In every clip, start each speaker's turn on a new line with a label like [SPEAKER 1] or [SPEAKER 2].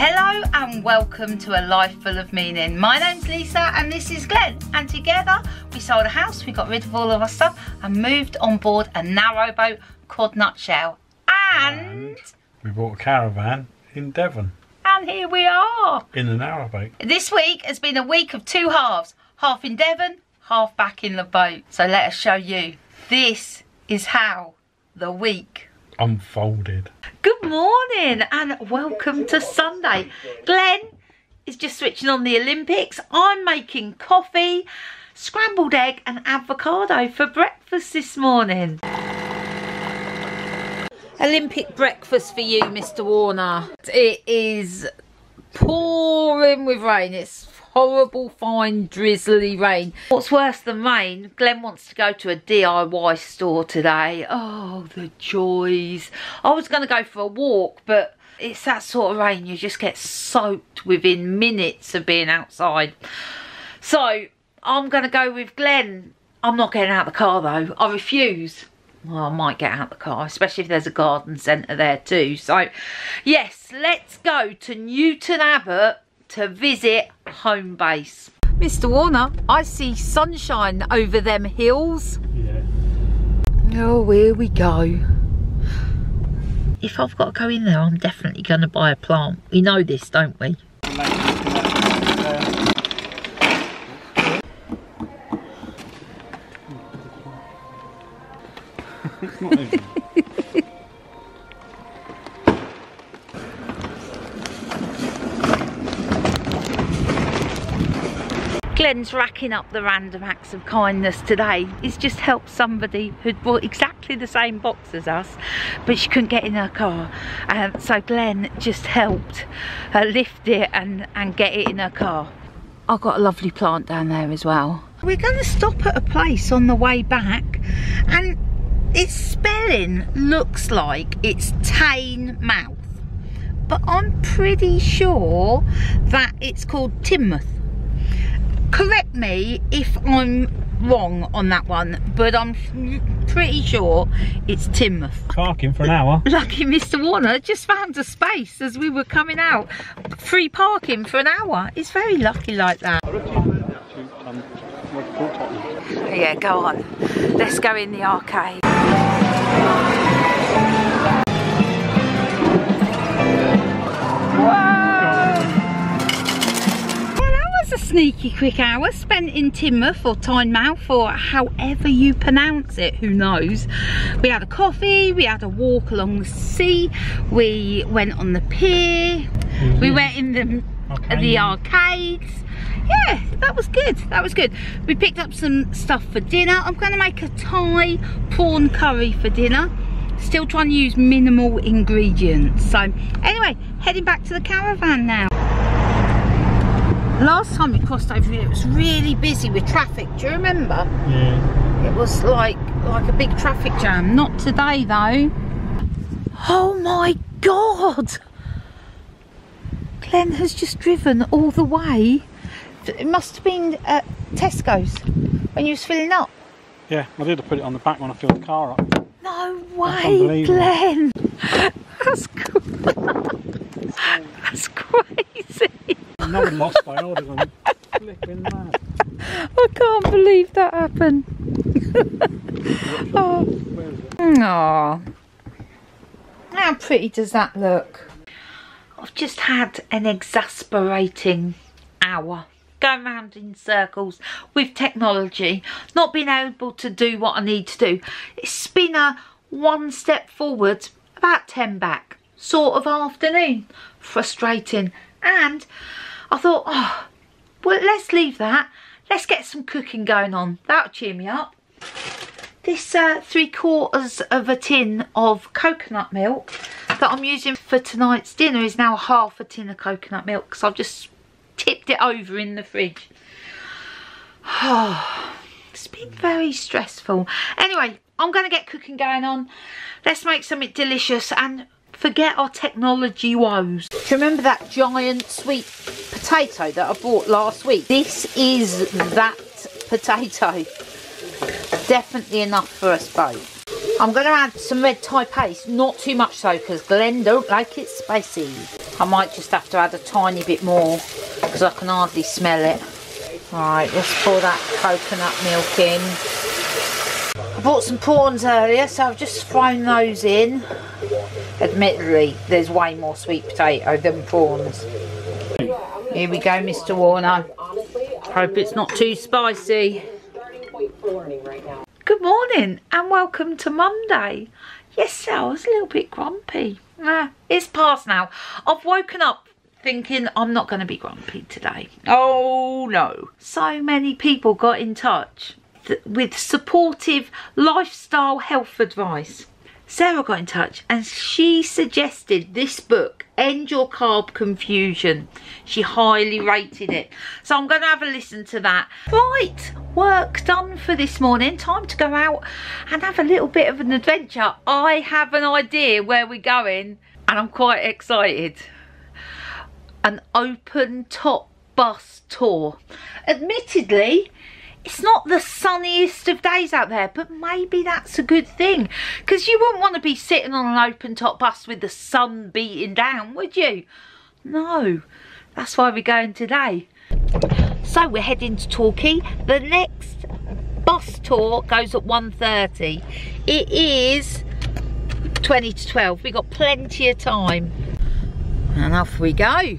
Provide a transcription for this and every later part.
[SPEAKER 1] Hello and welcome to A Life Full of Meaning. My name's Lisa and this is Glenn, and together we sold a house, we got rid of all of our stuff and moved on board a narrowboat called Nutshell. And
[SPEAKER 2] we bought a caravan in Devon.
[SPEAKER 1] And here we are.
[SPEAKER 2] In the narrowboat.
[SPEAKER 1] This week has been a week of two halves. Half in Devon, half back in the boat. So let us show you. This is how the week
[SPEAKER 2] unfolded.
[SPEAKER 1] Good morning and welcome to Sunday. Glenn is just switching on the Olympics. I'm making coffee, scrambled egg and avocado for breakfast this morning. Olympic breakfast for you, Mr. Warner. It is pouring with rain. It's horrible, fine, drizzly rain. What's worse than rain, Glenn wants to go to a DIY store today. Oh, the joys. I was going to go for a walk, but it's that sort of rain. You just get soaked within minutes of being outside. So, I'm going to go with Glenn. I'm not getting out of the car, though. I refuse. Well, I might get out of the car, especially if there's a garden centre there too. So, yes, let's go to Newton Abbott to visit Homebase. Mr. Warner, I see sunshine over them hills.
[SPEAKER 2] Yeah.
[SPEAKER 1] Oh, here we go. If I've got to go in there, I'm definitely going to buy a plant. We know this, don't we?
[SPEAKER 2] It's not easy.
[SPEAKER 1] Glenn's racking up the random acts of kindness today. He's just helped somebody who'd bought exactly the same box as us, but she couldn't get in her car. So Glenn just helped her lift it and get it in her car. I've got a lovely plant down there as well. We're going to stop at a place on the way back, and its spelling looks like it's Teignmouth, but I'm pretty sure that it's called Teignmouth. Correct me if I'm wrong on that one, but I'm pretty sure it's Teignmouth.
[SPEAKER 2] Parking for an hour.
[SPEAKER 1] Lucky Mr. Warner just found a space as we were coming out. Free parking for an hour. It's very lucky like that. Yeah, go on. Let's go in the arcade. A sneaky quick hour spent in Teignmouth or Teignmouth or however you pronounce it, who knows. We had a coffee, we had a walk along the sea, we went on the pier, we went in the arcades. Yeah, that was good, that was good. We picked up some stuff for dinner. I'm going to make a Thai prawn curry for dinner. Still trying to use minimal ingredients. So anyway, heading back to the caravan now. Last time we crossed over here, it was really busy with traffic. Do you remember? Yeah. It was like a big traffic jam. Not today, though. Oh my God! Glenn has just driven all the way. It must have been at Tesco's when you was filling up.
[SPEAKER 2] Yeah, I did put it on the back when I filled the car up.
[SPEAKER 1] No way, Glenn. That's cool. That's crazy.
[SPEAKER 2] No one lost by orders on flipping mad.
[SPEAKER 1] I can't believe that happened. Oh. Aww. How pretty does that look? I've just had an exasperating hour. Going round in circles with technology. Not being able to do what I need to do. It's been a one step forward, about 10 back sort of afternoon. Frustrating. And I thought, oh, well, let's leave that. Let's get some cooking going on. That'll cheer me up. This 3/4 of a tin of coconut milk that I'm using for tonight's dinner is now half a tin of coconut milk because I've just tipped it over in the fridge. Oh, it's been very stressful. Anyway, I'm going to get cooking going on. Let's make something delicious and forget our technology woes. Do you remember that giant sweet potato that I bought last week? This is that potato. Definitely enough for us both. I'm going to add some red Thai paste, not too much so, because Glenn don't like it spicy. I might just have to add a tiny bit more, because I can hardly smell it. Right, let's pour that coconut milk in. I bought some prawns earlier, so I've just thrown those in. Admittedly, there's way more sweet potato than prawns. Here we go, Mr. Warner. Hope it's not too spicy. Good morning and welcome to Monday. Yes, sir, I was a little bit grumpy. It's past now. I've woken up thinking I'm not going to be grumpy today. Oh no. So many people got in touch with supportive lifestyle health advice. Sarah got in touch and she suggested this book, End Your Carb Confusion. She highly rated it. So I'm going to have a listen to that. Right, work done for this morning. Time to go out and have a little bit of an adventure. I have an idea where we're going and I'm quite excited. An open top bus tour. Admittedly, it's not the sunniest of days out there, but maybe that's a good thing, because you wouldn't want to be sitting on an open top bus with the sun beating down, would you? No, that's why we're going today. So we're heading to Torquay. The next bus tour goes at 1:30. It is 20 to 12. We've got plenty of time. And off we go.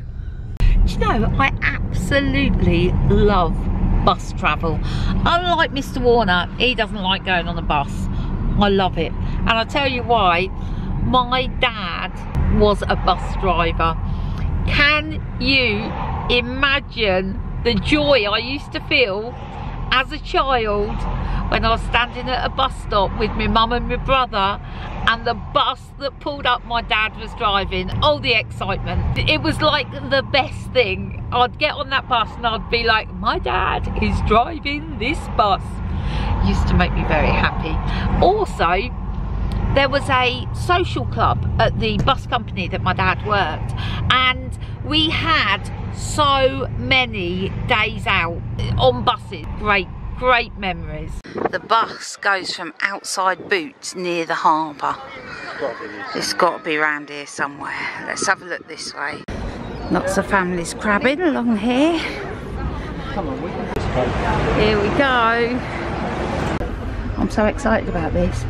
[SPEAKER 1] Do you know, I absolutely love bus travel. Unlike Mr. Warner, he doesn't like going on a bus. I love it, and I'll tell you why. My dad was a bus driver. Can you imagine the joy I used to feel as a child when I was standing at a bus stop with my mum and my brother, and the bus that pulled up my dad was driving? Oh, the excitement. It was like the best thing. I'd get on that bus and I'd be like, my dad is driving this bus. Used to make me very happy. Also, there was a social club at the bus company that my dad worked, and we had so many days out on buses. Great memories. The bus goes from outside Boots near the harbour. It's got to be around here somewhere. Let's have a look this way. Lots of families crabbing along here. Here we go. I'm so excited about this.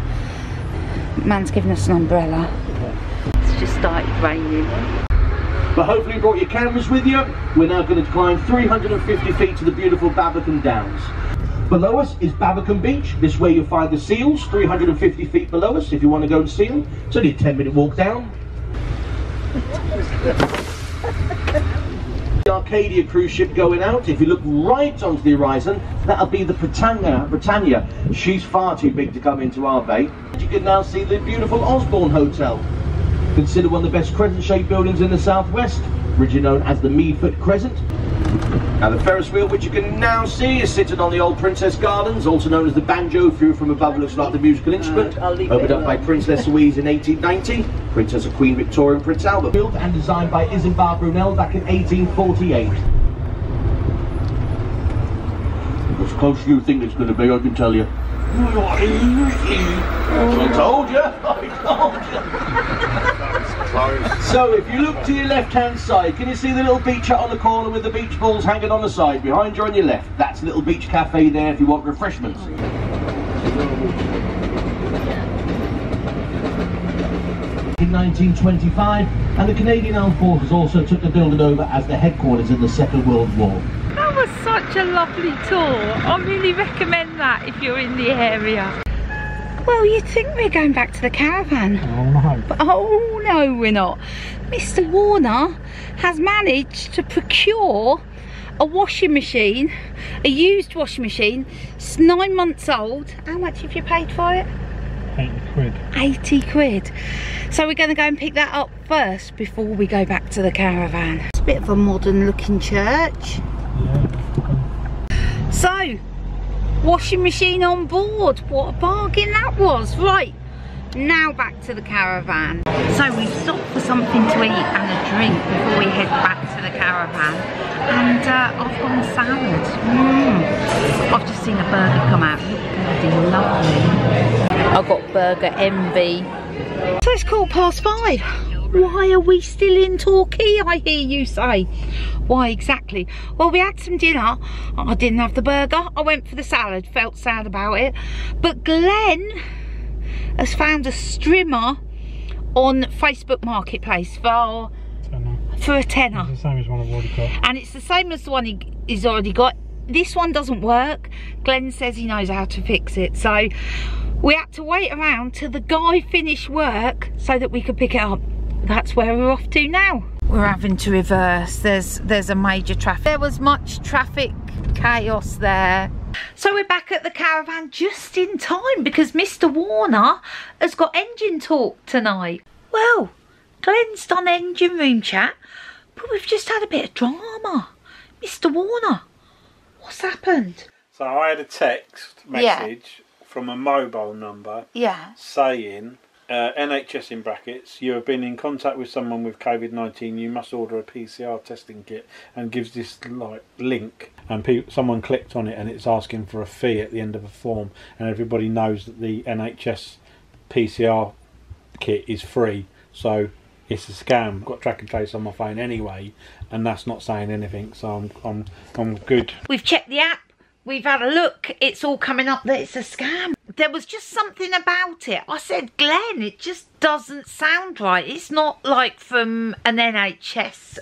[SPEAKER 1] Man's given us an umbrella. It's just started raining.
[SPEAKER 3] But hopefully you brought your cameras with you. We're now going to climb 350 feet to the beautiful Babicam Downs. Below us is Babicam Beach. This is where you'll find the seals, 350 feet below us if you want to go and see them. It's only a 10-minute walk down. The Arcadia cruise ship going out. If you look right onto the horizon, that'll be the Britannia. She's far too big to come into our bay. You can now see the beautiful Osborne Hotel. Considered one of the best crescent-shaped buildings in the southwest, originally known as the Meadford Crescent. Now the Ferris wheel, which you can now see, is sitting on the old Princess Gardens, also known as the banjo. View from above looks like the musical instrument. Opened up by Princess Louise in 1890, Princess of Queen Victoria and Prince Albert. Built and designed by Isambard Brunel back in 1848. As close as you think it's going to be, I can tell you. I told you! I told you! So if you look to your left hand side, can you see the little beach hut on the corner with the beach balls hanging on the side? Behind you on your left, that's a little beach cafe there if you want refreshments. In 1925, and the Canadian Armed Forces also took the building over as the headquarters in the Second World War.
[SPEAKER 1] That was such a lovely tour. I really recommend that if you're in the area. Well, you'd think we're going back to the caravan.
[SPEAKER 2] Oh no.
[SPEAKER 1] But, oh no, we're not. Mr. Warner has managed to procure a washing machine, a used washing machine. It's 9 months old. How much have you paid for it?
[SPEAKER 2] 80 quid.
[SPEAKER 1] 80 quid. So we're going to go and pick that up first before we go back to the caravan. It's a bit of a modern looking church.
[SPEAKER 2] Yeah.
[SPEAKER 1] So, washing machine on board. What a bargain that was. Right, now back to the caravan. So we stopped for something to eat and a drink before we head back to the caravan. And I've gone salad. I've just seen a burger come out. It looked bloody lovely. I've got burger envy. So it's 5:15. Why are we still in Torquay, I hear you say? Why exactly? Well, we had some dinner. I didn't have the burger. I went for the salad. Felt sad about it. But Glenn has found a strimmer on Facebook Marketplace for a tenner.
[SPEAKER 2] It's the same as one I've already got.
[SPEAKER 1] And it's the same as the one he's already got. This one doesn't work. Glenn says he knows how to fix it. So we had to wait around till the guy finished work so that we could pick it up. That's where we're off to now. We're having to reverse. There's a major traffic. There was much traffic chaos there. So we're back at the Caravan just in time because Mr. Warner has got engine talk tonight. Well, Glenn's done engine room chat, but we've just had a bit of drama. Mr. Warner, what's happened?
[SPEAKER 2] So I had a text message from a mobile number saying, NHS in brackets, you have been in contact with someone with COVID-19, you must order a PCR testing kit, and gives this like link, and someone clicked on it and it's asking for a fee at the end of a form, and everybody knows that the NHS PCR kit is free, so it's a scam. I've got track and trace on my phone anyway, and that's not saying anything, so I'm good.
[SPEAKER 1] We've checked the app, we've had a look, it's all coming up that it's a scam. There was just something about it. I said, Glenn, it just doesn't sound right. It's not like from an NHS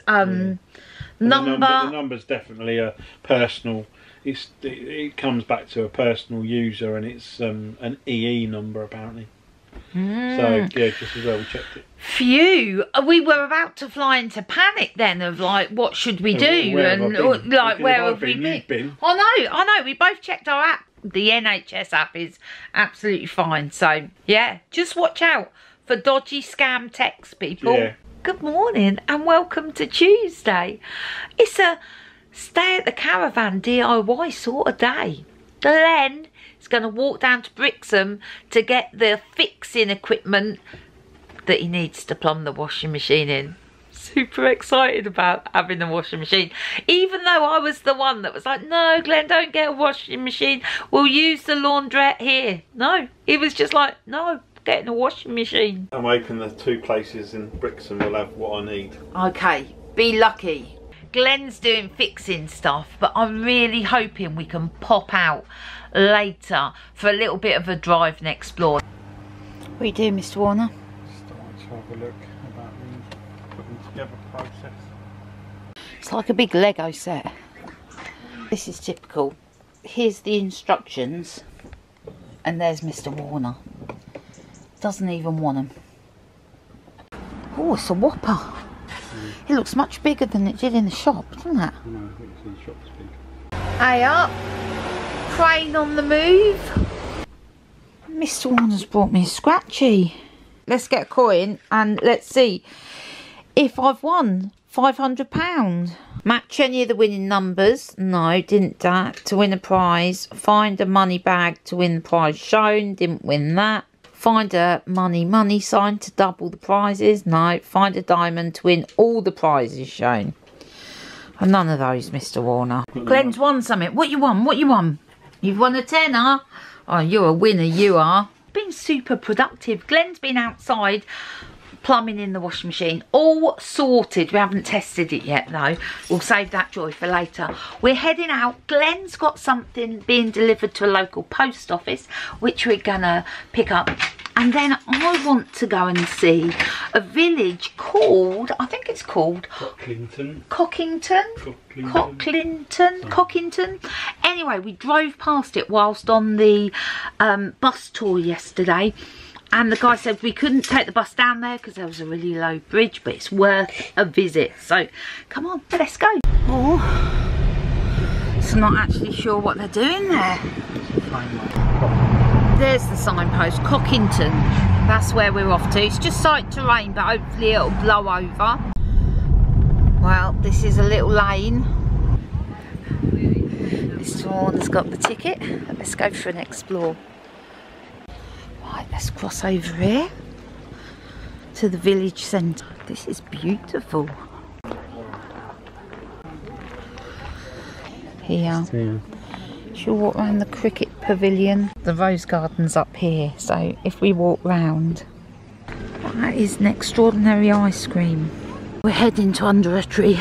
[SPEAKER 1] number.
[SPEAKER 2] The number's definitely a personal. It comes back to a personal user, and it's an EE number apparently. So yeah, just as well we checked it.
[SPEAKER 1] Phew, we were about to fly into panic then of like, what should we do?
[SPEAKER 2] Where
[SPEAKER 1] have we been? I know, we both checked our app. The NHS app is absolutely fine. So yeah, just watch out for dodgy scam texts, people. Yeah. Good morning and welcome to Tuesday. It's a stay at the Caravan DIY sort of day. Glenn is going to walk down to Brixham to get the fixing equipment that he needs to plumb the washing machine in. Super excited about having the washing machine, even though I was the one that was like, no Glenn, don't get a washing machine, we'll use the laundrette here. No, he was just like, no, getting a washing machine.
[SPEAKER 2] I'm hoping the 2 places in Brixham will have what I need.
[SPEAKER 1] Okay, be lucky. Glenn's doing fixing stuff, but I'm really hoping we can pop out later for a little bit of a drive and explore. What are you doing, Mr. Warner?
[SPEAKER 2] Starting to have a look about the putting together process.
[SPEAKER 1] It's like a big Lego set. This is typical. Here's the instructions, and there's Mr. Warner. Doesn't even want them. Oh, it's a whopper. It looks much bigger than it did in the shop, doesn't it?
[SPEAKER 2] No, it's in the shop's big.
[SPEAKER 1] Hey up. Crane on the move. Mr. Warner's brought me a scratchy. Let's get a coin and let's see if I've won £500. Match any of the winning numbers. No, didn't that. To win a prize. Find a money bag to win the prize shown. Didn't win that. Find a money sign to double the prizes. No. Find a diamond to win all the prizes shown. None of those, Mr. Warner. Glenn's won something. What you won? What you won? You've won a tenner. Oh, you're a winner, you are. Been super productive. Glenn's been outside plumbing in the washing machine. All sorted. We haven't tested it yet though. We'll save that joy for later. We're heading out. Glenn's got something being delivered to a local post office, which we're gonna pick up. And then I want to go and see a village called, I think it's called Cockington. Anyway, we drove past it whilst on the bus tour yesterday, and the guy said we couldn't take the bus down there because there was a really low bridge, but it's worth a visit. So come on, let's go. Oh, so not actually sure what they're doing there. There's the signpost, Cockington. That's where we're off to. It's just starting to rain, but hopefully it'll blow over. Well, this is a little lane. Mr. Warner's got the ticket. Let's go for an explore. Right, let's cross over here to the village centre. This is beautiful. Here. She'll walk around the cricket pavilion. The rose garden's up here, so if we walk round, that is an extraordinary ice cream. We're heading to under a tree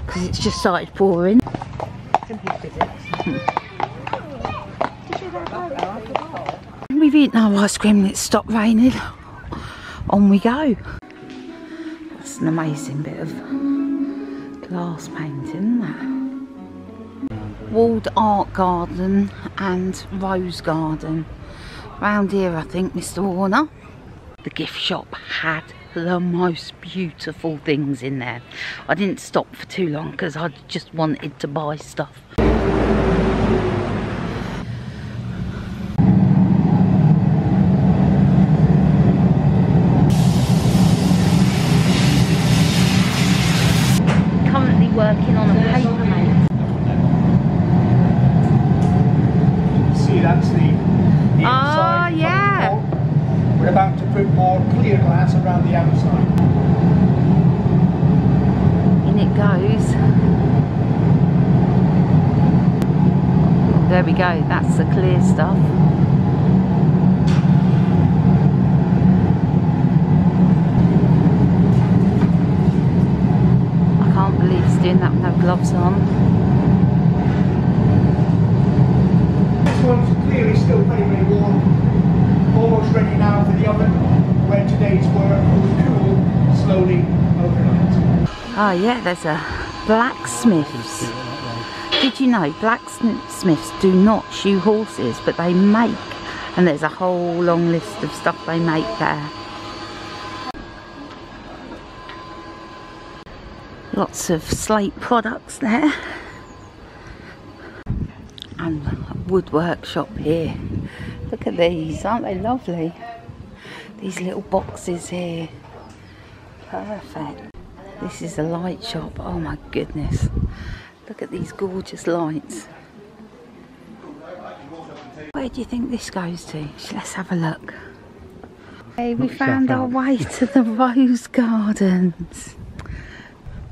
[SPEAKER 1] because it's just started pouring. We've eaten our ice cream and it's stopped raining. On we go. That's an amazing bit of glass painting, isn't it? Walled art garden and rose garden. Round here, I think, Mr. Warner. The gift shop had the most beautiful things in there. I didn't stop for too long because I just wanted to buy stuff. Currently working on a paper mate.
[SPEAKER 4] See, that's the inside.
[SPEAKER 1] Oh, yeah.
[SPEAKER 4] We're about to put more clear glass around the outside.
[SPEAKER 1] In it goes. There we go, that's the clear stuff. I can't believe he's doing that with no gloves on.
[SPEAKER 4] This one's clearly still very, very warm. Almost ready now for the oven, where today's work will cool slowly overnight.
[SPEAKER 1] Oh yeah, there's a blacksmith's. Did you know blacksmiths do not shoe horses, but they make, and there's a whole long list of stuff they make there. Lots of slate products there. And a wood workshop here. Look at these, aren't they lovely? These little boxes here. Perfect. This is a light shop. Oh my goodness. Look at these gorgeous lights. Where do you think this goes to? Let's have a look. Hey, we found our way to the rose gardens.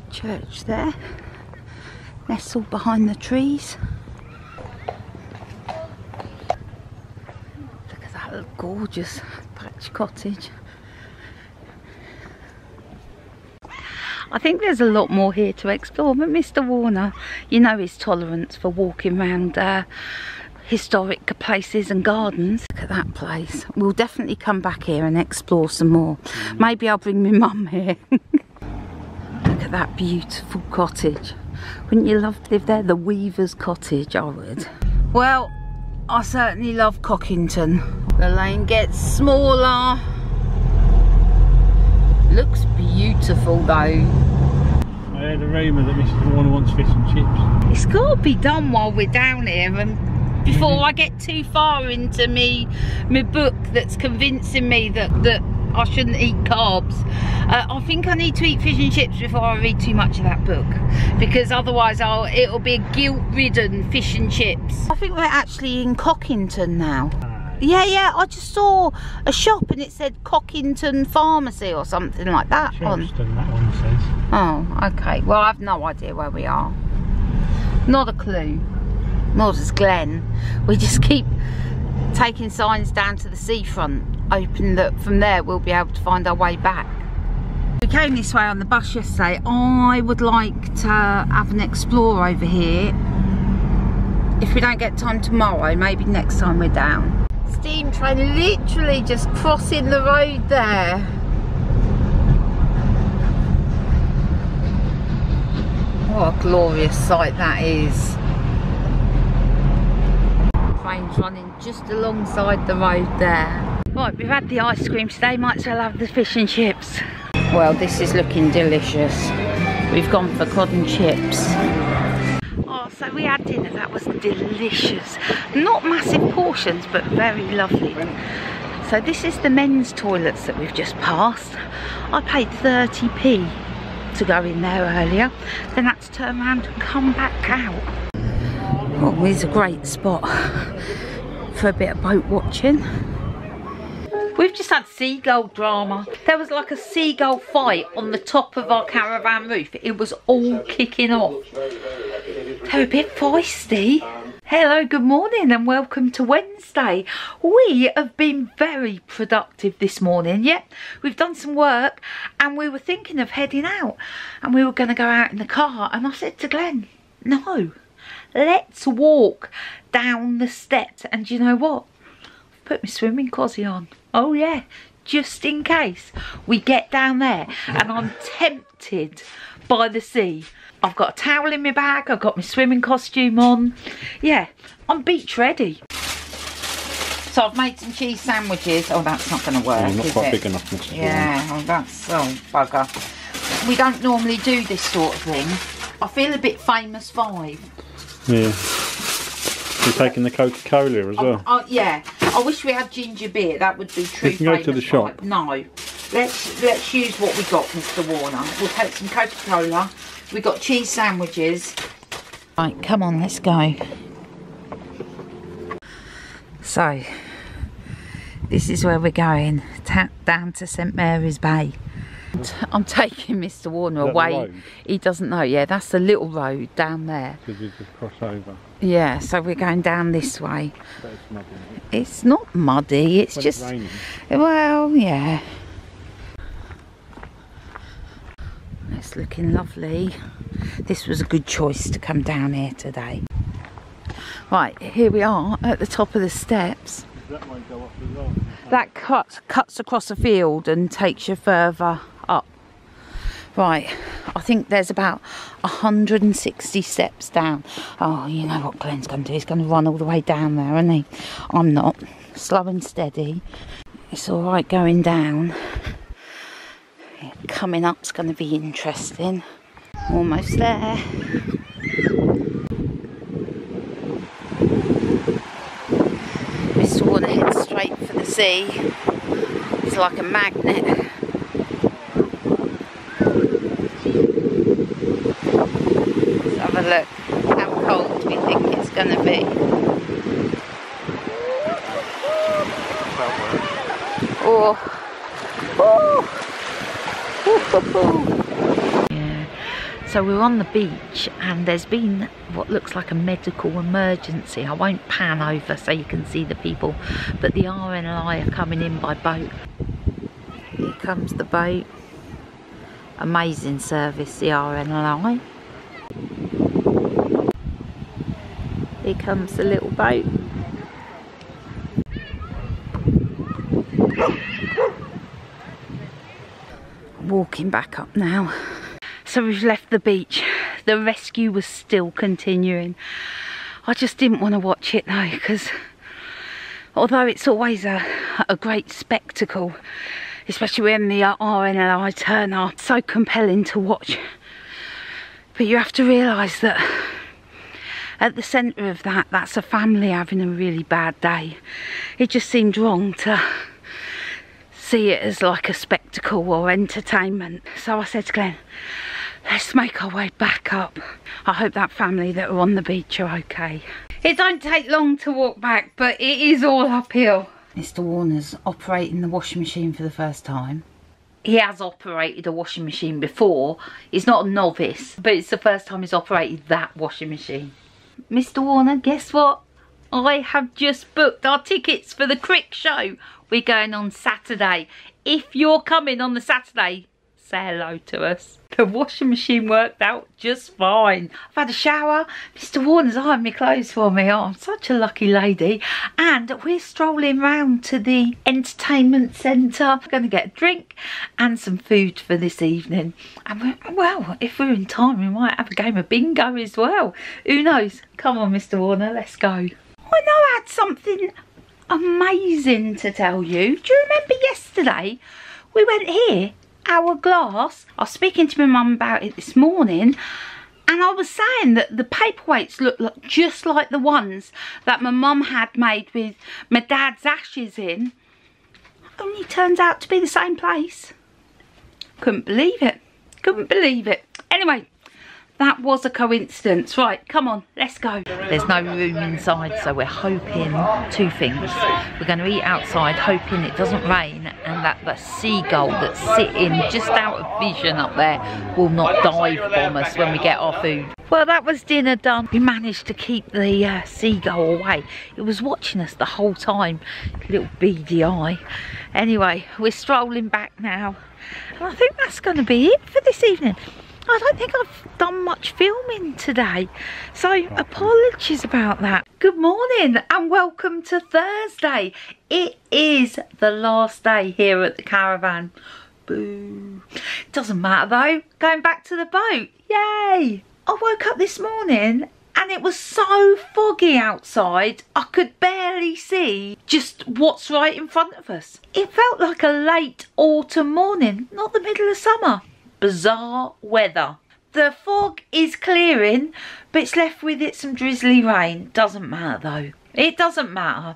[SPEAKER 1] Church there. Nestled behind the trees. Gorgeous thatch cottage. I think there's a lot more here to explore, but Mr. Warner, you know his tolerance for walking around historic places and gardens. Look at that place. We'll definitely come back here and explore some more. Maybe I'll bring my mum here. Look at that beautiful cottage. Wouldn't you love to live there? The Weaver's Cottage, I would. Well, I certainly love Cockington. The lane gets smaller. Looks beautiful though.
[SPEAKER 2] I heard a rumour that Mr. Warner wants fish and chips.
[SPEAKER 1] It's got to be done while we're down here and before I get too far into my book that's convincing me that I shouldn't eat carbs. I think I need to eat fish and chips before I read too much of that book, because otherwise it'll be a guilt-ridden fish and chips. I think we're actually in Cockington now. Yeah, I just saw a shop and it said Cockington Pharmacy or something like that.
[SPEAKER 2] Chelston, that one says.
[SPEAKER 1] Oh, okay. Well, I've no idea where we are. Not a clue. Nor does Glenn. We just keep taking signs down to the seafront, hoping that from there we'll be able to find our way back. We came this way on the bus yesterday. I would like to have an explore over here. If we don't get time tomorrow, maybe next time we're down. Steam train literally just crossing the road there. What a glorious sight that is. Trains running just alongside the road there. Right, we've had the ice cream today, might as well have the fish and chips. Well, this is looking delicious. We've gone for cod and chips. Oh, so we had dinner, that was delicious. Not massive portions, but very lovely. So this is the men's toilets that we've just passed. I paid 30p to go in there earlier, then had to turn around and come back out. Oh, here's a great spot for a bit of boat watching. We've just had seagull drama. There was like a seagull fight on the top of our caravan roof. It was all kicking off. They're a bit feisty. Hello, good morning and welcome to Wednesday. We have been very productive this morning. Yep, we've done some work and we were thinking of heading out and we were going to go out in the car, and I said to Glenn, no, let's walk down the steps. And you know what? I've put my swimming cosy on. Oh yeah, just in case we get down there and I'm tempted by the sea. I've got a towel in my bag, I've got my swimming costume on. Yeah, I'm beach ready. So I've made some cheese sandwiches. Oh, that's not going to work,
[SPEAKER 2] not quite big enough, Mr.
[SPEAKER 1] Yeah, oh, that's, oh, bugger. We don't normally do this sort of thing. I feel a bit famous 5.
[SPEAKER 2] Yeah. You're taking the Coca-Cola as well?
[SPEAKER 1] Yeah. I wish we had ginger beer. That would be true.
[SPEAKER 2] You can go to the shop.
[SPEAKER 1] 5. No. Let's use what we got, Mr. Warner. We'll take some Coca-Cola. We got cheese sandwiches. Right, come on, let's go. So, this is where we're going, down to St Mary's Bay. I'm taking Mr. Warner away. He doesn't know. Yeah, that's the little road down there.
[SPEAKER 2] Did you just cross over?
[SPEAKER 1] Yeah, so we're going down this way.
[SPEAKER 2] But it's muddy.
[SPEAKER 1] It's not muddy, it's just...
[SPEAKER 2] It's raining.
[SPEAKER 1] Well, yeah. It's looking lovely. This was a good choice to come down here today. Right, here we are at the top of the steps.
[SPEAKER 2] That won't go up as well.
[SPEAKER 1] That cuts across a field and takes you further up. Right, I think there's about 160 steps down. Oh, you know what Glenn's going to do? He's going to run all the way down there, isn't he? I'm not. Slow and steady. It's all right going down. Coming up's going to be interesting. Almost there. Mr. Warner heads straight for the sea. It's like a magnet. Let's have a look how cold we think it's going to be. Oh. Oh. Yeah. So we're on the beach and there's been what looks like a medical emergency. I won't pan over so you can see the people, but the RNLI are coming in by boat. Here comes the boat. Amazing service, the RNLI. Here comes the little boat. Walking back up now. So we've left the beach. The rescue was still continuing. I just didn't want to watch it though, because although it's always a great spectacle, especially when the RNLI turn up, it's so compelling to watch. But you have to realise that at the centre of that's a family having a really bad day. It just seemed wrong to see it as like a spectacle or entertainment. So I said to Glenn, let's make our way back up. I hope that family that are on the beach are okay. It don't take long to walk back, but it is all uphill. Mr. Warner's operating the washing machine for the first time. He has operated a washing machine before. He's not a novice, but it's the first time he's operated that washing machine. Mr. Warner, guess what? I have just booked our tickets for the Crick show. We're going on Saturday. If you're coming on the Saturday, say hello to us. The washing machine worked out just fine. I've had a shower. Mr. Warner's ironed my clothes for me. Oh, I'm such a lucky lady. And we're strolling round to the entertainment centre. We're going to get a drink and some food for this evening. And well, if we're in time, we might have a game of bingo as well. Who knows? Come on, Mr. Warner, let's go. I know I had something amazing to tell you. Do you remember yesterday we went here, Hourglass? I was speaking to my mum about it this morning and I was saying that the paperweights look just like the ones that my mum had made with my dad's ashes in. Only turns out to be the same place. Couldn't believe it. Couldn't believe it. Anyway, that was a coincidence. Right, come on, let's go. There's no room inside, so we're hoping 2 things. We're going to eat outside, hoping it doesn't rain, and that the seagull that's sitting just out of vision up there will not dive bomb us when we get our food. Well, that was dinner done. We managed to keep the seagull away. It was watching us the whole time. Little beady eye. Anyway, we're strolling back now. And I think that's going to be it for this evening. I don't think I've done much filming today, so apologies about that. Good morning and welcome to Thursday. It is the last day here at the Caravan. Boo. Doesn't matter though, going back to the boat, yay! I woke up this morning and it was so foggy outside, I could barely see just what's right in front of us. It felt like a late autumn morning, not the middle of summer. Bizarre weather. The fog is clearing, but it's left with it some drizzly rain. Doesn't matter though. It doesn't matter.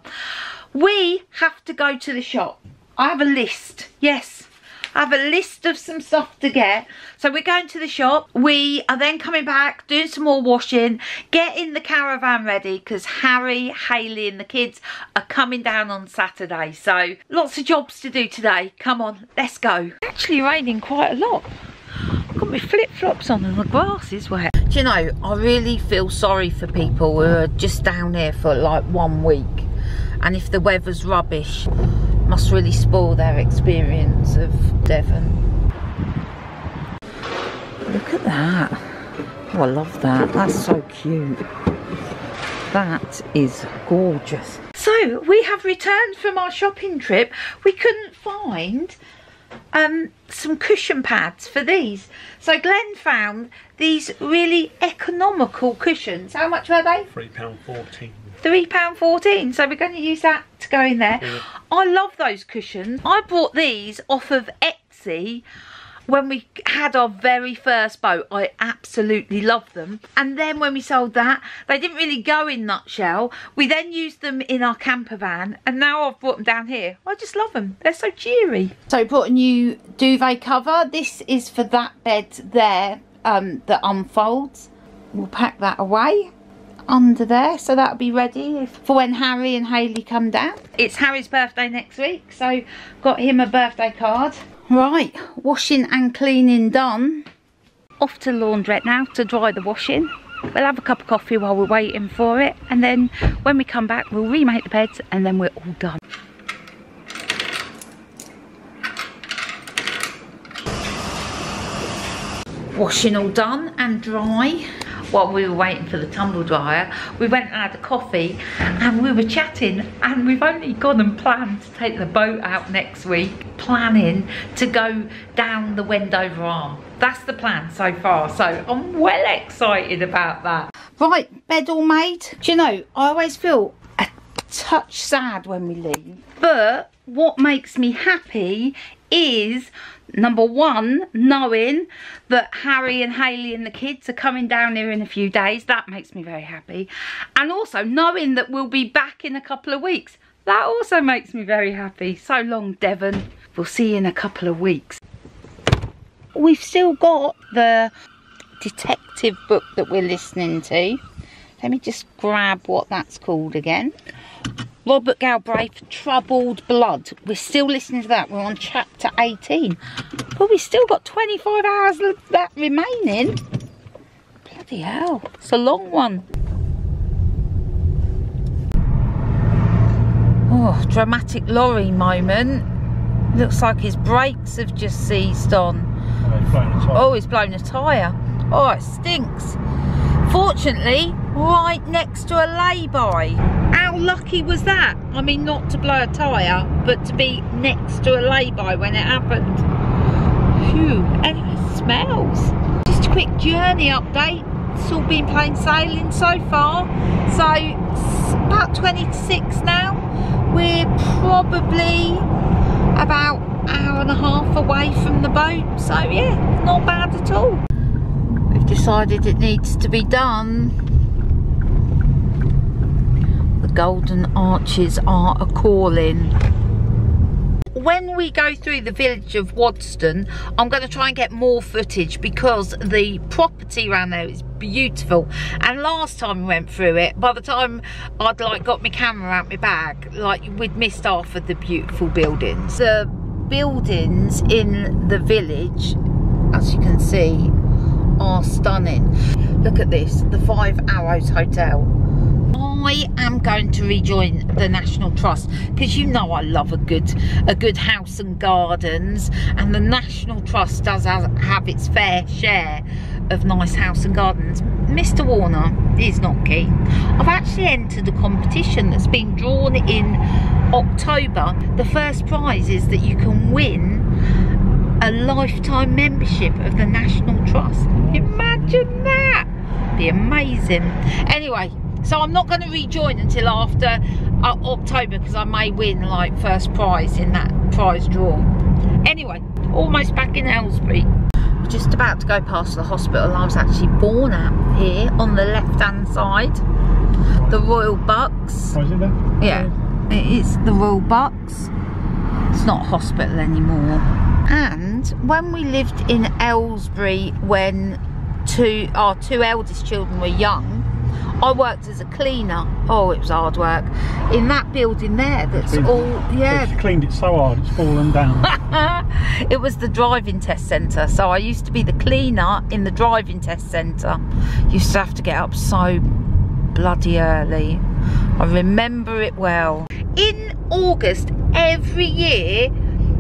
[SPEAKER 1] We have to go to the shop. I have a list. Yes, I have a list of some stuff to get. So we're going to the shop. We are then coming back, doing some more washing, getting the caravan ready because Harry, Hayley and the kids are coming down on Saturday. So lots of jobs to do today. Come on, let's go. It's actually raining quite a lot. I've got my flip-flops on and the grass is wet. Do you know, I really feel sorry for people who are just down here for like 1 week. And if the weather's rubbish, must really spoil their experience of Devon. Look at that. Oh, I love that. That's so cute. That is gorgeous. So, we have returned from our shopping trip. We couldn't find some cushion pads for these. So Glenn found these really economical cushions. How much were they?
[SPEAKER 2] £3.14.
[SPEAKER 1] £3.14, so we're going to use that to go in there. Yeah. I love those cushions. I bought these off of Etsy when we had our very first boat. I absolutely loved them. And then when we sold that, they didn't really go in Nutshell. We then used them in our camper van, and now I've brought them down here. I just love them. They're so cheery. So I brought a new duvet cover. This is for that bed there that unfolds. We'll pack that away under there, so that'll be ready for when Harry and Hayley come down. It's Harry's birthday next week, so got him a birthday card. Right, washing and cleaning done. Off to the laundrette now to dry the washing. We'll have a cup of coffee while we're waiting for it, and then when we come back we'll remake the beds and then we're all done. Washing all done and dry. While we were waiting for the tumble dryer, we went and had a coffee and we were chatting, and we've only gone and planned to take the boat out next week, planning to go down the Wendover Arm. That's the plan so far, so I'm well excited about that. Right, bed all made. Do you know, I always feel a touch sad when we leave, but what makes me happy is, number one, knowing that Harry and Hayley and the kids are coming down here in a few days. That makes me very happy. And also knowing that we'll be back in a couple of weeks. That also makes me very happy. So long, Devon. We'll see you in a couple of weeks. We've still got the detective book that we're listening to. Let me just grab what that's called again. Robert Galbraith, Troubled Blood. We're still listening to that. We're on chapter 18. But we've still got 25 hours of that remaining. Bloody hell. It's a long one. Oh, dramatic lorry moment. Looks like his brakes have just seized on. Oh, he's blown a tyre. Oh, it stinks. Fortunately, right next to a lay-by. How lucky was that? I mean, not to blow a tyre, but to be next to a lay-by when it happened. Phew, and it smells. Just a quick journey update. It's all been plain sailing so far. So, it's about 20 to 6 now. We're probably about an hour and a half away from the boat. So, yeah, not bad at all. We've decided it needs to be done. The golden arches are a calling. When we go through the village of Wadston, I'm going to try and get more footage because the property around there is beautiful. And last time we went through it, by the time I'd got my camera out my bag, we'd missed half of the beautiful buildings. The buildings in the village, as you can see, are stunning. Look at this, the 5 Arrows Hotel. I am going to rejoin the National Trust because you know I love a good house and gardens, and the National Trust does have its fair share of nice house and gardens. Mr. Warner is not keen. I've actually entered a competition that's been drawn in October. The first prize is that you can win a lifetime membership of the National Trust. Imagine that! Be amazing. Anyway, so I'm not going to rejoin until after October because I may win like first prize in that prize draw. Anyway, almost back in Aylesbury. We're just about to go past the hospital I was actually born at here on the left hand side. The Royal Bucks.
[SPEAKER 2] Oh, is it there?
[SPEAKER 1] Yeah, it is the Royal Bucks. It's not a hospital anymore. And when we lived in Aylesbury when our two eldest children were young, I worked as a cleaner. Oh, it was hard work in that building there. That's all, yeah.
[SPEAKER 2] She cleaned it so hard it's fallen down.
[SPEAKER 1] It was the driving test centre, so I used to be the cleaner in the driving test centre. Used to have to get up so bloody early. I remember it well. In August every year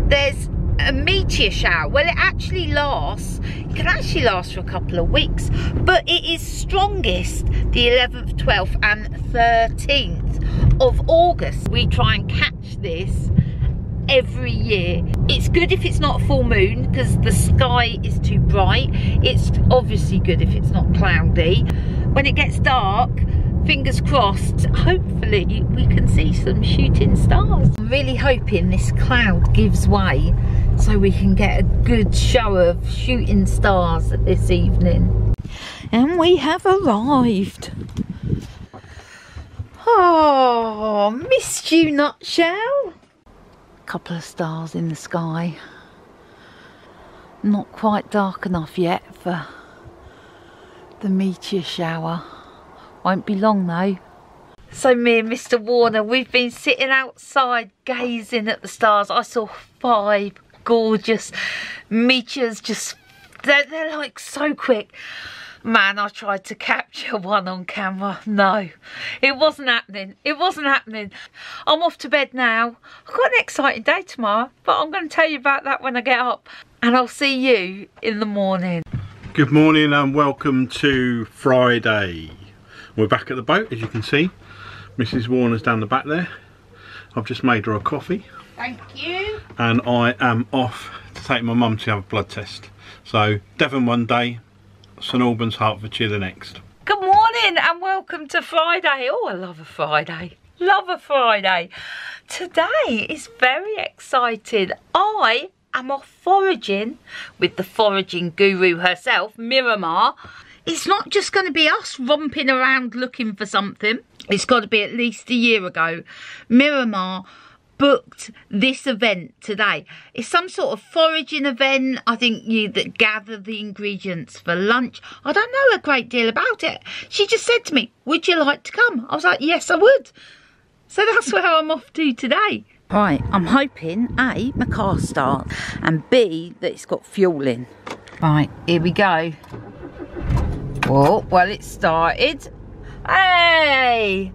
[SPEAKER 1] there's a meteor shower. Well, it actually lasts, it can actually last for a couple of weeks, but it is strongest the 11th, 12th and 13th of August. We try and catch this every year. It's good if it's not a full moon because the sky is too bright. It's obviously good if it's not cloudy. When it gets dark, fingers crossed, hopefully we can see some shooting stars. I'm really hoping this cloud gives way so we can get a good show of shooting stars this evening. And we have arrived. Oh, missed you, nutshell. Couple of stars in the sky. Not quite dark enough yet for the meteor shower. Won't be long though. So me and Mr. Warner, we've been sitting outside gazing at the stars. I saw 5 gorgeous meteors, just they're like so quick. Man, I tried to capture one on camera. No, it wasn't happening. It wasn't happening. I'm off to bed now. I've got an exciting day tomorrow, but I'm going to tell you about that when I get up. And I'll see you in the morning.
[SPEAKER 2] Good morning and welcome to Friday. We're back at the boat, as you can see. Mrs. Warner's down the back there. I've just made her a coffee.
[SPEAKER 1] Thank you.
[SPEAKER 2] And I am off to take my mum to have a blood test. So, Devon one day, St Albans, Hertfordshire the next.
[SPEAKER 1] Good morning and welcome to Friday. Oh, I love a Friday. Love a Friday. Today is very exciting. I am off foraging with the foraging guru herself, Miramar. It's not just going to be us romping around looking for something. It's got to be at least a year ago. Miramar booked this event today. It's some sort of foraging event. I think that gather the ingredients for lunch. I don't know a great deal about it. She just said to me, would you like to come? I was like, yes, I would. So that's where I'm off to today. Right, I'm hoping A, my car starts, and B, that it's got fuel in. Right, here we go. Whoa, well, it started. Hey!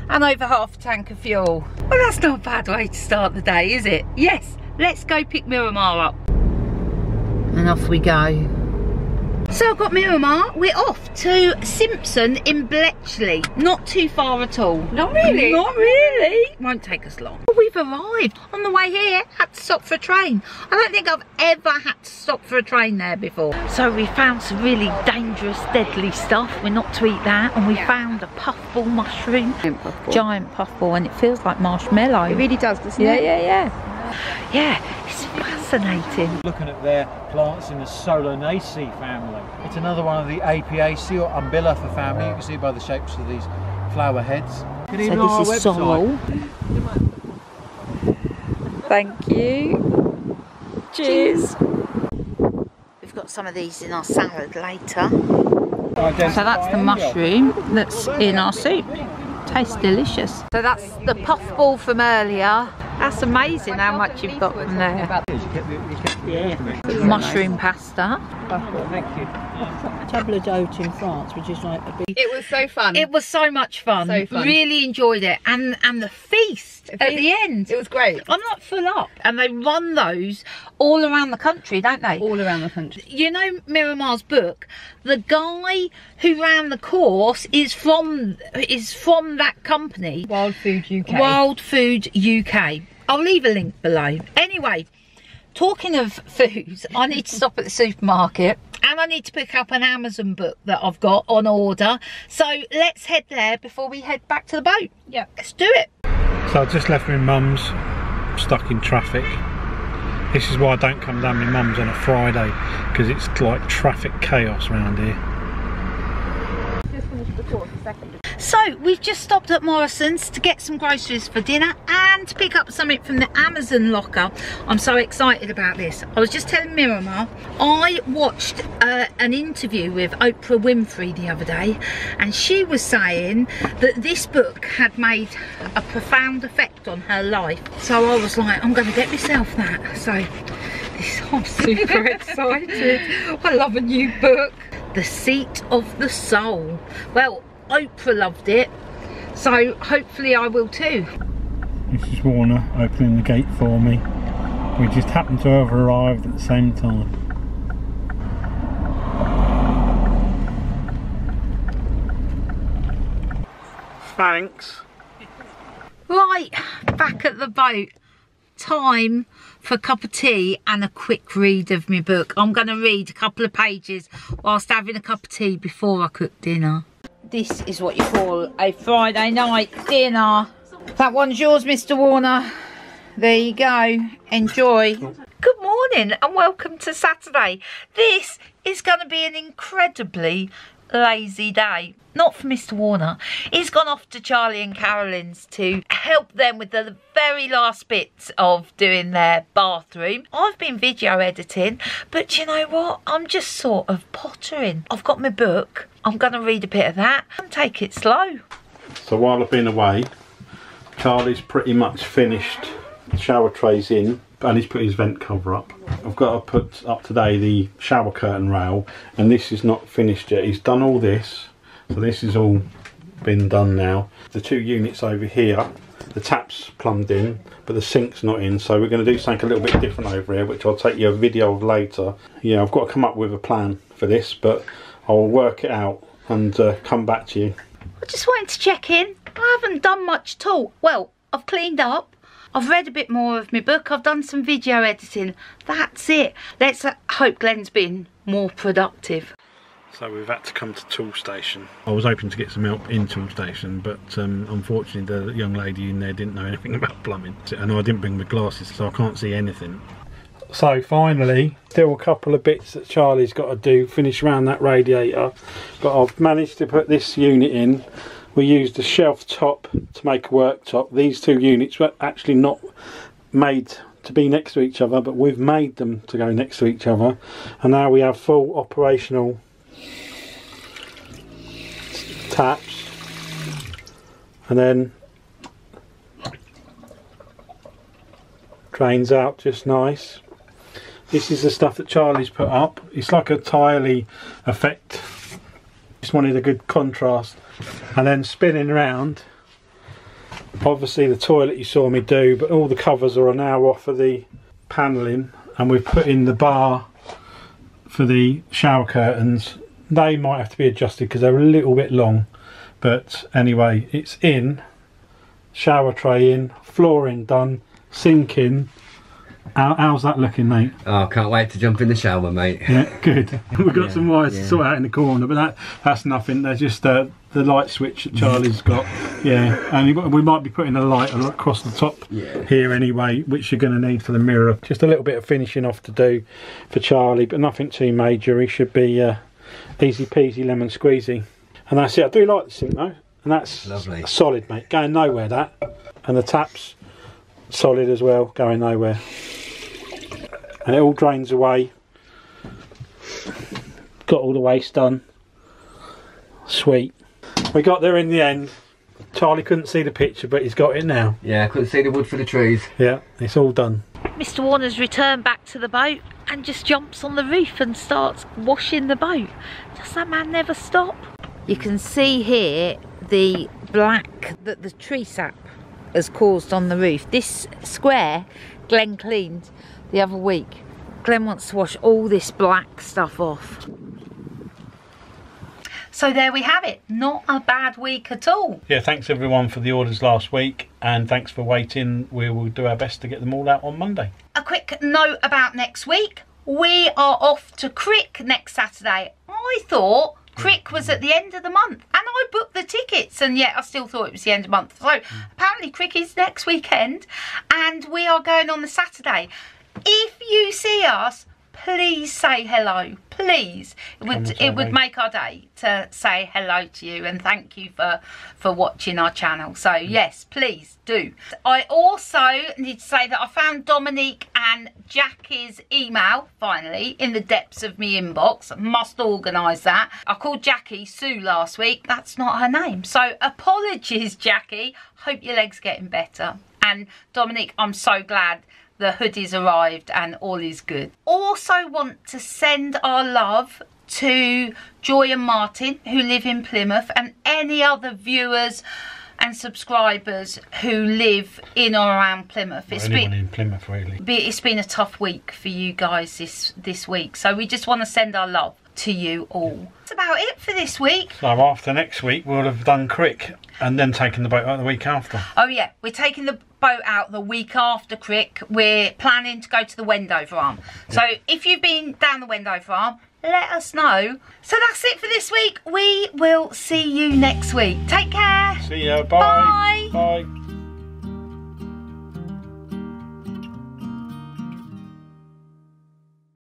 [SPEAKER 1] And over half a tank of fuel. Well, that's not a bad way to start the day, is it? Yes, let's go pick Miramar up. And off we go. So I've got Miramar. We're off to Simpson in Bletchley. Not too far at all. Not really? Not really. Won't take us long. We've arrived. On the way here, had to stop for a train. I don't think I've ever had to stop for a train there before. So we found some really dangerous, deadly stuff. We're not to eat that. And we found a puffball mushroom. Giant puffball. And it feels like marshmallow. It really does, doesn't it? Yeah. Yeah, it's fascinating.
[SPEAKER 5] Looking at their plants in the Solanaceae family. It's another one of the Apiaceae or Umbellifer family. You can see by the shapes of these flower heads.
[SPEAKER 1] So this is sorrel. Thank you. Cheers. We've got some of these in our salad later. So that's the mushroom that's in our soup. Tastes delicious. So that's the puffball from earlier. That's amazing how much you've got from there.
[SPEAKER 5] You kept
[SPEAKER 6] Yeah.
[SPEAKER 1] Mushroom pasta.
[SPEAKER 6] Thank you. Table d'hôte in France, which is like a big...
[SPEAKER 7] It was so fun.
[SPEAKER 1] It was so much fun.
[SPEAKER 7] So fun.
[SPEAKER 1] Really enjoyed it. And the feast at the end.
[SPEAKER 7] It was great.
[SPEAKER 1] I'm not full up. And they run those all around the country, don't they?
[SPEAKER 7] All around the country.
[SPEAKER 1] You know Miramar's book, the guy who ran the course is from that company.
[SPEAKER 7] Wild Food UK.
[SPEAKER 1] Wild Food UK. I'll leave a link below. Anyway, talking of foods, I need to stop at the supermarket and I need to pick up an Amazon book that I've got on order. So let's head there before we head back to the boat.
[SPEAKER 7] Yeah.
[SPEAKER 1] Let's do it.
[SPEAKER 2] So I just left my mum's, stuck in traffic. This is why I don't come down my mum's on a Friday, because it's like traffic chaos around here.
[SPEAKER 7] Just finished the course a second.
[SPEAKER 1] So we've just stopped at Morrison's to get some groceries for dinner and to pick up something from the Amazon locker. I'm so excited about this. I was just telling Miramar, I watched an interview with Oprah Winfrey the other day, and she was saying that this book had made a profound effect on her life. So I was like, I'm going to get myself that. So I'm super excited. I love a new book. The Seat of the Soul. Well, Oprah loved it, so hopefully I will too.
[SPEAKER 2] This is Warner opening the gate for me. We just happened to have arrived at the same time. Thanks.
[SPEAKER 1] Right, back at the boat. Time for a cup of tea and a quick read of my book. I'm going to read a couple of pages whilst having a cup of tea before I cook dinner. This is what you call a Friday night dinner. That one's yours, Mr. Warner. There you go. Enjoy. Good morning and welcome to Saturday. This is going to be an incredibly lazy day. Not for Mr. Warner. He's gone off to Charlie and Carolyn's to help them with the very last bits of doing their bathroom. I've been video editing, but you know what? I'm just sort of pottering. I've got my book. I'm going to read a bit of that and take it slow.
[SPEAKER 2] So while I've been away, Charlie's pretty much finished. The shower tray's in and he's put his vent cover up. I've got to put up today the shower curtain rail, and this is not finished yet. He's done all this. So this has all been done now. The two units over here, the tap's plumbed in, but the sink's not in. So we're going to do something a little bit different over here, which I'll take you a video of later. Yeah, I've got to come up with a plan for this, but I'll work it out and come back to you.
[SPEAKER 1] I just wanted to check in. I haven't done much at all. Well, I've cleaned up. I've read a bit more of my book. I've done some video editing. That's it. Let's hope Glenn's been more productive.
[SPEAKER 2] So we've had to come to Tool Station. I was hoping to get some help in Tool Station, but unfortunately the young lady in there didn't know anything about plumbing, and I didn't bring my glasses, so I can't see anything. So finally, still a couple of bits that Charlie's got to do, finish around that radiator, but I've managed to put this unit in. We used a shelf top to make a worktop. These two units were actually not made to be next to each other, but we've made them to go next to each other, and now we have full operational taps, and then drains out just nice. This is the stuff that Charlie's put up. It's like a tiley effect. Just wanted a good contrast. And then spinning around, obviously the toilet you saw me do, but all the covers are now off of the panelling, and we've put in the bar for the shower curtains. They might have to be adjusted because they're a little bit long, but anyway, it's in, shower tray in, flooring done, sink in. How's that looking, mate?
[SPEAKER 8] Oh, can't wait to jump in the shower, mate.
[SPEAKER 2] Yeah, good. We've got some wires to sort out in the corner, but that's nothing. They're just the light switch that Charlie's got. Yeah, and we might be putting a light across the top here anyway, which you're going to need for the mirror. Just a little bit of finishing off to do for Charlie, but nothing too major. He should be easy peasy lemon squeezy. And that's it. I do like the sink though, and that's lovely. Solid, mate. Going nowhere, that. And the tap's solid as well, going nowhere. And it all drains away. Got all the waste done. Sweet. We got there in the end. Charlie couldn't see the picture, but he's got it now.
[SPEAKER 8] Yeah, I couldn't see the wood for the trees.
[SPEAKER 2] Yeah, it's all done.
[SPEAKER 1] Mr. Warner's returned back to the boat and just jumps on the roof and starts washing the boat. Does that man never stop? You can see here the black that the tree sap has caused on the roof. This square Glenn cleaned the other week. Glenn wants to wash all this black stuff off. So there we have it. Not a bad week at all.
[SPEAKER 2] Yeah, thanks everyone for the orders last week, and thanks for waiting. We will do our best to get them all out on Monday.
[SPEAKER 1] A quick note about next week. We are off to Crick next Saturday. I thought Crick was at the end of the month, and I booked the tickets, and yet I still thought it was the end of the month. So apparently Crick is next weekend, and we are going on the Saturday. If you see us, please say hello, please. It would make our day to say hello to you and thank you for watching our channel. So yes, please do. I also need to say that I found Dominique and Jackie's email finally in the depths of my inbox. Must organise that. I called Jackie Sue last week. That's not her name. So apologies, Jackie. Hope your leg's getting better. And Dominique, I'm so glad the hoodies arrived and all is good. Also want to send our love to Joy and Martin who live in Plymouth, and any other viewers and subscribers who live in or around Plymouth.
[SPEAKER 2] Anyone in Plymouth really.
[SPEAKER 1] It's been a tough week for you guys this week, so we just want to send our love to you all. That's about it for this week.
[SPEAKER 2] So after next week we'll have done Crick and then taken the boat out the week after.
[SPEAKER 1] Oh yeah, we're taking the boat out the week after Crick. We're planning to go to the Wendover Arm. So if you've been down the Wendover Arm, let us know. So that's it for this week. We will see you next week. Take care.
[SPEAKER 2] See ya. Bye.
[SPEAKER 1] Bye.
[SPEAKER 2] Bye.